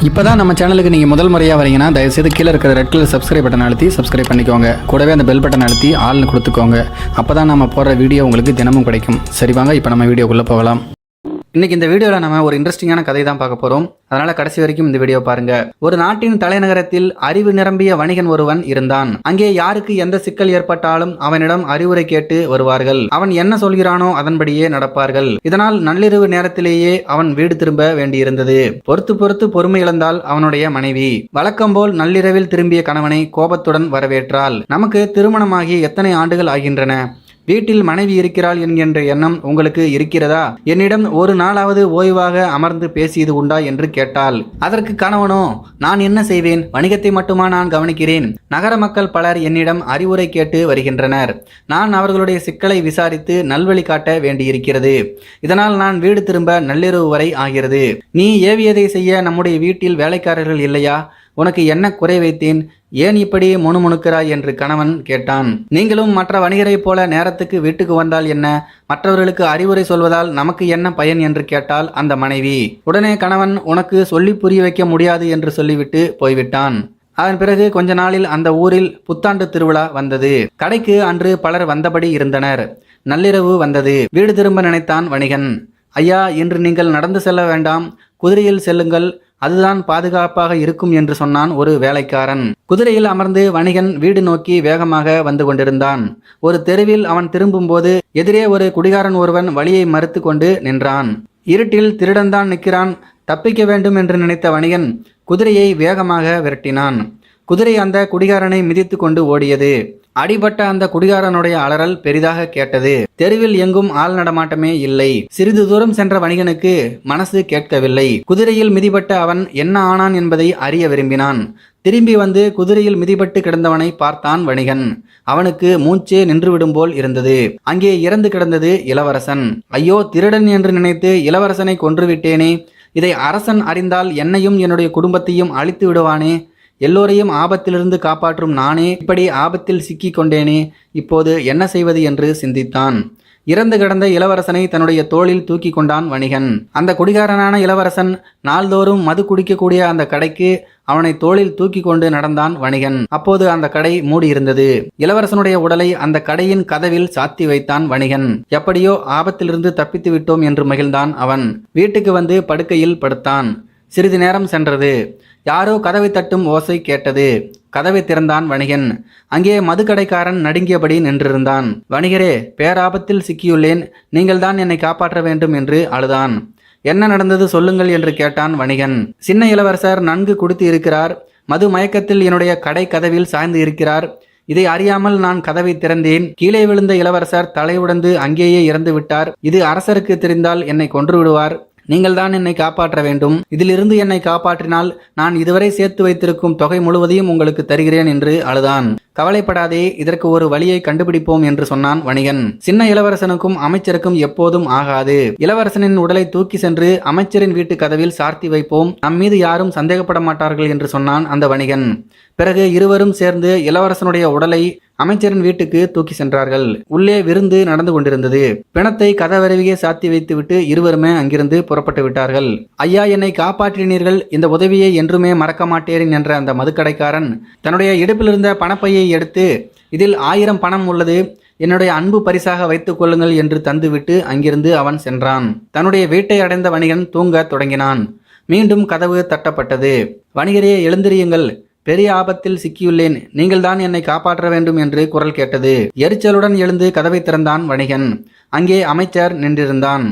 இப்போதான் நம்ம சேனலுக்கு நீங்கள் முதல் முறையாக வரீங்கன்னா தயவுசெய்து கீழே இருக்கிற ரெட் கலர் சப்ஸ்கிரைப் பட்டன் அழுத்தி சப்ஸ்கிரைப் பண்ணிக்கோங்க. கூடவே அந்த பெல் பட்டன் அழுத்தி ஆள்னு கொடுத்துக்கோங்க. அப்போ தான் நம்ம போடுற வீடியோ உங்களுக்கு தினமும் கிடைக்கும். சரி வாங்க இப்போ நம்ம வீடியோக்குள்ளே போகலாம். இன்னைக்கு இந்த வீடியோவில் நம்ம ஒரு இன்ட்ரெஸ்டிங்கான கதை தான் பார்க்க போகிறோம். அதனால கடைசி வரைக்கும் இந்த வீடியோ பாருங்க. ஒரு நாட்டின் தலைநகரத்தில் அறிவு நிரம்பிய வணிகன் ஒருவன் இருந்தான். அங்கே யாருக்கு எந்த சிக்கல் ஏற்பட்டாலும் அவனிடம் அறிவுரை கேட்டு வருவார்கள். அவன் என்ன சொல்கிறானோ அதன்படியே நடப்பார்கள். இதனால் நள்ளிரவு நேரத்திலேயே அவன் வீடு திரும்ப வேண்டியிருந்தது. பொறுத்து பொறுமை இழந்தால் அவனுடைய மனைவி. வழக்கம் போல் நள்ளிரவில் திரும்பிய கணவனை கோபத்துடன் வரவேற்றாள். நமக்கு திருமணமாகி எத்தனை ஆண்டுகள் ஆகின்றன? வீட்டில் மனைவி இருக்கிறாள் என்கின்ற எண்ணம் உங்களுக்கு இருக்கிறதா? என்னிடம் ஒரு நாளாவது ஓய்வாக அமர்ந்து பேசியது உண்டா என்று கேட்டாள். அதற்கு கணவனோ, நான் என்ன செய்வேன்? வணிகத்தை மட்டுமா நான் கவனிக்கிறேன். நகர மக்கள் பலர் என்னிடம் அறிவுரை கேட்டு வருகின்றனர். நான் அவர்களுடைய சிக்கலை விசாரித்து நல்வழி காட்ட வேண்டியிருக்கிறது. இதனால் நான் வீடு திரும்ப நள்ளிரவு வரை ஆகிறது. நீ ஏவியதை செய்ய நம்முடைய வீட்டில் வேலைக்காரர்கள் இல்லையா? உனக்கு என்ன குறை வைத்தேன்? ஏன் இப்படி முணுமுணுக்கிறாய் என்று கணவன் கேட்டான். நீங்களும் மற்ற வணிகரைப் போல நேரத்துக்கு வீட்டுக்கு வந்தால் என்ன? மற்றவர்களுக்கு அறிவுரை சொல்வதால் நமக்கு என்ன பயன் என்று கேட்டால் அந்த மனைவி. உடனே கணவன், உனக்கு சொல்லி புரிய வைக்க முடியாது என்று சொல்லிவிட்டு போய்விட்டான். அதன் பிறகு கொஞ்ச நாளில் அந்த ஊரில் புத்தாண்டு திருவிழா வந்தது. கடைக்கு அன்று பலர் வந்தபடி இருந்தனர். நள்ளிரவு வந்தது. வீடு திரும்ப நினைத்தான் வணிகன். ஐயா, இன்று நீங்கள் நடந்து செல்ல வேண்டாம், குதிரையில் செல்லுங்கள், அதுதான் பாதுகாப்பாக இருக்கும் என்று சொன்னான் ஒரு வேலைக்காரன். குதிரையில் அமர்ந்து வணிகன் வீடு நோக்கி வேகமாக வந்து கொண்டிருந்தான். ஒரு தெருவில் அவன் திரும்பும்போது எதிரே ஒரு குடிகாரன் ஒருவன் வழியை மறுத்து கொண்டு நின்றான். இருட்டில் திருடன்தான் நிற்கிறான், தப்பிக்க வேண்டும் என்று நினைத்த வணிகன் குதிரையை வேகமாக விரட்டினான். குதிரை அந்த குடிகாரனை மிதித்து கொண்டு ஓடியது. அடிபட்ட அந்த குடிகாரனுடைய அலறல் பெரிதாக கேட்டது. தெருவில் எங்கும் ஆள் நடமாட்டமே இல்லை. சிறிது தூரம் சென்ற வணிகனுக்கு மனசு கேட்கவில்லை. குதிரையில் மிதிபட்ட அவன் என்ன ஆனான் என்பதை அறிய விரும்பினான். திரும்பி வந்து குதிரையில் மிதிபட்டு கிடந்தவனை பார்த்தான் வணிகன். அவனுக்கு மூச்சே நின்றுவிடும் போல் இருந்தது. அங்கே இறந்து கிடந்தது இளவரசன். ஐயோ, திருடன் என்று நினைத்து இளவரசனை கொன்றுவிட்டேனே. இதை அரசன் அறிந்தால் என்னையும் என்னுடைய குடும்பத்தையும் அழித்து விடுவானே. எல்லோரையும் ஆபத்திலிருந்து காப்பாற்றும் நானே இப்படி ஆபத்தில் சிக்கி கொண்டேனே. இப்போது என்ன செய்வது என்று சிந்தித்தான். இறந்து கிடந்த இளவரசனை தன்னுடைய தோளில் தூக்கி கொண்டான் வணிகன். அந்த குடிகாரனான இளவரசன் நாள்தோறும் மது குடிக்கக்கூடிய அந்த கடைக்கு அவனை தோளில் தூக்கி கொண்டு நடந்தான் வணிகன். அப்போது அந்த கடை மூடியிருந்தது. இளவரசனுடைய உடலை அந்த கடையின் கதவில் சாத்தி வைத்தான் வணிகன். எப்படியோ ஆபத்திலிருந்து தப்பித்து விட்டோம் என்று மகிழ்ந்தான் அவன். வீட்டுக்கு வந்து படுக்கையில் படுத்தான். சிறிது நேரம் சென்றது. யாரோ கதவை தட்டும் ஓசை கேட்டது. கதவை திறந்தான் வணிகன். அங்கே மதுக்கடைக்காரன் நடுங்கியபடி நின்றிருந்தான். வணிகரே, பேராபத்தில் சிக்கியுள்ளேன், நீங்கள் தான் என்னை காப்பாற்ற வேண்டும் என்று அழுதான். என்ன நடந்தது சொல்லுங்கள் என்று கேட்டான் வணிகன். சின்ன இளவரசர் நன்கு குடித்து இருக்கிறார். மது மயக்கத்தில் என்னுடைய கடை கதவில் சாய்ந்து இருக்கிறார். இதை அறியாமல் நான் கதவை திறந்தேன். கீழே விழுந்த இளவரசர் தலையுடந்து அங்கேயே இறந்து விட்டார். இது அரசருக்கு தெரிந்தால் என்னை கொன்று விடுவார். நீங்கள் தான் என்னை காப்பாற்ற வேண்டும். இதிலிருந்து என்னை காப்பாற்றினால் நான் இதுவரை சேர்த்து வைத்திருக்கும் தொகை முழுவதையும் உங்களுக்கு தருகிறேன் என்று அழுதான். கவலைப்படாதே, இதற்கு ஒரு வழியை கண்டுபிடிப்போம் என்று சொன்னான் வணிகன். சின்ன இளவரசனுக்கும் அமைச்சருக்கும் எப்போதும் ஆகாது. இளவரசனின் உடலை தூக்கி சென்று அமைச்சரின் வீட்டு கதவில் சார்த்தி வைப்போம். நம்மீது யாரும் சந்தேகப்பட மாட்டார்கள் என்று சொன்னான் அந்த வணிகன். பிறகு இருவரும் சேர்ந்து இளவரசனுடைய உடலை அமைச்சரின் வீட்டுக்கு தூக்கி சென்றார்கள். உள்ளே விருந்து நடந்து கொண்டிருந்தது. பிணத்தை கதவருவியே சாத்தி வைத்துவிட்டு இருவருமே அங்கிருந்து புறப்பட்டு விட்டார்கள். ஐயா, என்னை காப்பாற்றினீர்கள், இந்த உதவியை என்றுமே மறக்க மாட்டேன் என்ற அந்த மதுக்கடைக்காரன் தன்னுடைய இடுப்பிலிருந்த பணப்பையை எடுத்து, இதில் 1000 பணம் உள்ளது, என்னுடைய அன்பு பரிசாக வைத்துக் கொள்ளுங்கள் என்று தந்துவிட்டு அங்கிருந்து அவன் சென்றான். தன்னுடைய வீட்டை அடைந்த வணிகன் தூங்க தொடங்கினான். மீண்டும் கதவு தட்டப்பட்டது. வணிகரே, எழுந்திரியுங்கள், பெரிய ஆபத்தில் சிக்கியுள்ளேன், நீங்கள் தான் என்னை காப்பாற்ற வேண்டும் என்று குரல் கேட்டது. எரிச்சலுடன் எழுந்து கதவை திறந்தான் வணிகன். அங்கே அமைச்சர் நின்றிருந்தான்.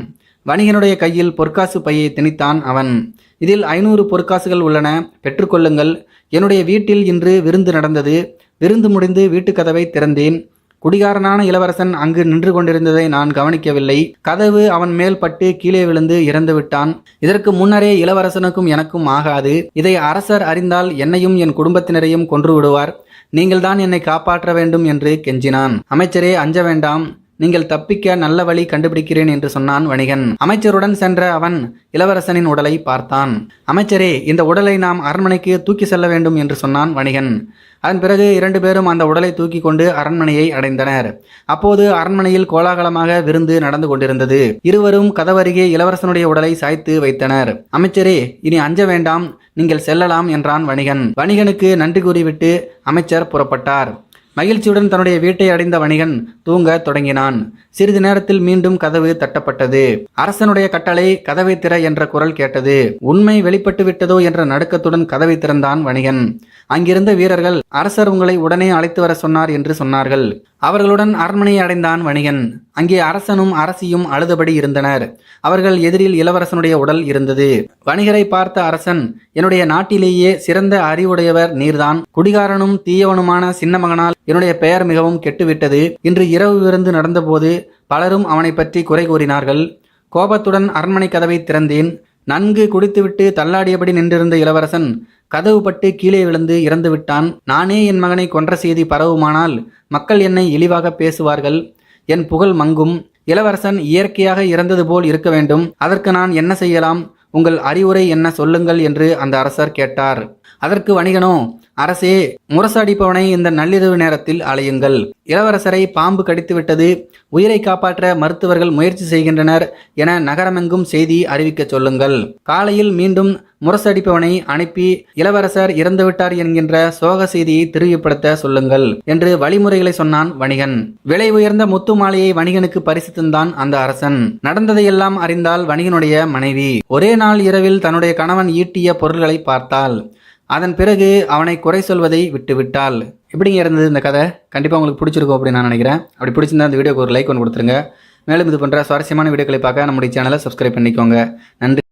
வணிகனுடைய கையில் பொற்காசு பையை திணித்தான் அவன். இதில் 500 பொற்காசுகள் உள்ளன, பெற்றுக்கொள்ளுங்கள். என்னுடைய வீட்டில் இன்று விருந்து நடந்தது. விருந்து முடிந்து வீட்டு கதவை திறந்தேன். குடிகாரனான இளவரசன் அங்கு நின்று கொண்டிருந்ததை நான் கவனிக்கவில்லை. கதவு அவன் மேல் பட்டு கீழே விழுந்து இறந்து விட்டான். இதற்கு முன்னரே இளவரசனுக்கும் எனக்கும் ஆகாது. இதை அரசர் அறிந்தால் என்னையும் என் குடும்பத்தினரையும் கொன்று விடுவார். நீங்கள் தான் என்னை காப்பாற்ற வேண்டும் என்று கெஞ்சினான். அமைச்சரே, அஞ்ச வேண்டாம், நீங்கள் தப்பிக்க நல்ல வழி கண்டுபிடிக்கிறேன் என்று சொன்னான் வணிகன். அமைச்சருடன் சென்ற அவன் இளவரசனின் உடலை பார்த்தான். அமைச்சரே, இந்த உடலை நாம் அரண்மனைக்கு தூக்கி செல்ல வேண்டும் என்று சொன்னான் வணிகன். அதன் பிறகு 2 பேரும் அந்த உடலை தூக்கி கொண்டு அரண்மனையை அடைந்தனர். அப்போது அரண்மனையில் கோலாகலமாக விருந்து நடந்து கொண்டிருந்தது. இருவரும் கதவருகே இளவரசனுடைய உடலை சாய்த்து வைத்தனர். அமைச்சரே, இனி அஞ்ச வேண்டாம், நீங்கள் செல்லலாம் என்றான் வணிகன். வணிகனுக்கு நன்றி கூறிவிட்டு அமைச்சர் புறப்பட்டார். மகிழ்ச்சியுடன் தன்னுடைய வீட்டை அடைந்த வணிகன் தூங்க தொடங்கினான். சிறிது நேரத்தில் மீண்டும் கதவு தட்டப்பட்டது. அரசனுடைய கட்டளை, கதவை திற என்ற குரல் கேட்டது. உண்மை வெளிப்பட்டு விட்டதோ என்ற நடுக்கத்துடன் கதவை திறந்தான் வணிகன். அங்கிருந்த வீரர்கள், அரசர் உங்களை உடனே அழைத்து வர சொன்னார் என்று சொன்னார்கள். அவர்களுடன் அரண்மனையை அடைந்தான் வணிகன். அங்கே அரசனும் அரசியும் அழுதபடி இருந்தனர். அவர்கள் எதிரில் இளவரசனுடைய உடல் இருந்தது. வணிகரை பார்த்த அரசன், என்னுடைய நாட்டிலேயே சிறந்த அறிவுடையவர் நீர்தான். குடிகாரனும் தீயவனுமான சின்ன மகனால் என்னுடைய பெயர் மிகவும் கெட்டுவிட்டது. இன்று இரவு விருந்து நடந்தபோது பலரும் அவனை பற்றி குறை கூறினார்கள். கோபத்துடன் அரண்மனை கதவை திறந்தேன். நன்கு குடித்துவிட்டு தள்ளாடியபடி நின்றிருந்த இளவரசன் கதவு பட்டு கீழே விழுந்து இறந்து விட்டான். நானே என் மகனை கொன்ற செய்தி பரவுமானால் மக்கள் என்னை இழிவாக பேசுவார்கள். என் புகழ் மங்கும். இளவரசன் இயற்கையாக இறந்தது போல் இருக்க வேண்டும். அதற்கு நான் என்ன செய்யலாம்? உங்கள் அறிவுரை என்ன சொல்லுங்கள் என்று அந்த அரசர் கேட்டார். அதற்கு வணிகனோ, அரசே, முரசடிப்பவனை இந்த நள்ளிரவு நேரத்தில் அலையுங்கள். இளவரசரை பாம்பு கடித்துவிட்டது. உயிரை காப்பாற்ற மருத்துவர்கள் முயற்சி செய்கின்றனர் என நகரமெங்கும் செய்தி அறிவிக்க சொல்லுங்கள். காலையில் மீண்டும் முரசடிப்பவனை அனுப்பி இளவரசர் இறந்துவிட்டார் என்கின்ற சோக செய்தியை தெரிவிப்படுத்த சொல்லுங்கள் என்று வழிமுறைகளை சொன்னான் வணிகன். விலை உயர்ந்த முத்து மாலையை வணிகனுக்கு பரிசு தந்தான் அந்த அரசன். நடந்ததையெல்லாம் அறிந்தால் வணிகனுடைய மனைவி. ஒரே நாள் இரவில் தன்னுடைய கணவன் ஈட்டிய பொருள்களை பார்த்தாள். அதன் பிறகு அவனை குறை சொல்வதை விட்டுவிட்டாள். எப்படிங்க இருந்தது இந்த கதை? கண்டிப்பாக உங்களுக்கு பிடிச்சிருக்கும் அப்படின்னு நான் நினைக்கிறேன். அப்படி பிடிச்சிருந்தா அந்த வீடியோக்கு ஒரு லைக் ஒன்று கொடுத்துருங்க. மேலும் இது போன்ற சுவாரஸ்யமான வீடியோக்களை பார்க்க நம்முடைய சேனலை சப்ஸ்கிரைப் பண்ணிக்கோங்க. நன்றி.